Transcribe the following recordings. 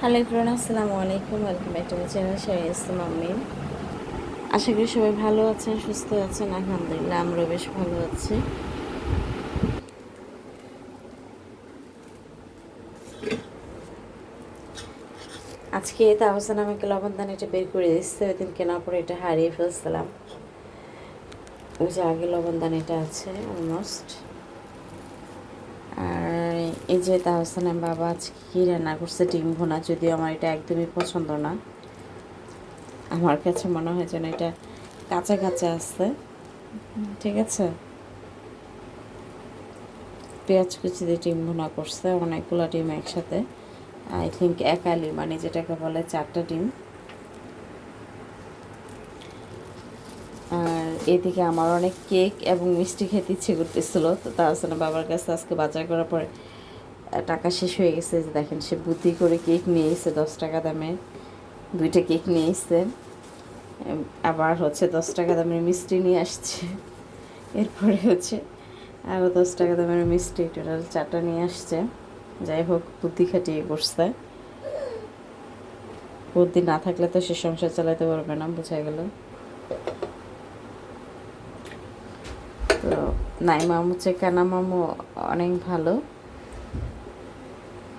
Hello everyone, আসসালামু আলাইকুম। Welcome back to my channel শারিয়াস মাম্মি। আশা করি সবাই ভালো আছেন, সুস্থ আছেন। আলহামদুলিল্লাহ আমরাও বেশ ভালো আছি। আজকে তাহসান আমাকে লবণদান এটা বের করে দিচ্ছে। ওই দিন কেনার পরে এটা হারিয়ে ফেলছিলাম। ওই যে আগে লবণদান এটা আছে অলমোস্ট। আর এই যে তাহসানের বাবা আজকে কী রান্না করছে, ডিম ভুনা। যদিও আমার এটা একদমই পছন্দ না, আমার কাছে মনে হয় যেন এটা কাঁচা কাঁচা আছে। ঠিক আছে, পেঁয়াজ কুচি দিয়ে ডিম ভুনা করছে, অনেকগুলো ডিম একসাথে। আই থিঙ্ক একালি, মানে যেটাকে বলে 4টা ডিম। আর এদিকে আমার অনেক কেক এবং মিষ্টি খেতে ইচ্ছে করতেছিল, তো তাহসানের বাবার কাছে আজকে বাজার করার পরে টাকা শেষ হয়ে গেছে। যে দেখেন, সে বুদ্ধি করে কেক নিয়ে এসে 10 টাকা দামে 2টা কেক নিয়ে এসছে। আবার হচ্ছে 10 টাকা দামের মিষ্টি নিয়ে আসছে। এরপরে হচ্ছে আরও 10 টাকা দামের মিষ্টি, টোটাল 4টা নিয়ে আসছে। যাই হোক, বুদ্ধি খাটিয়ে করছে। বুদ্ধি না থাকলে তো সে সংসার চালাতে পারবে না, বোঝা গেল। তো নাইমা হচ্ছে কানা মামু অনেক ভালো।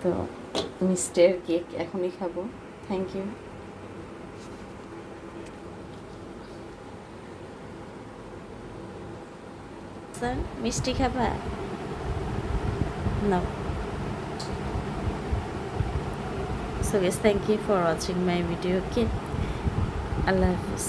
তো মিষ্টির কেক এখনই খাবো। Thank you. স্যার, মিষ্টি খাবা? No. So guys, thank you for watching my video. Okay, Allah Hafiz.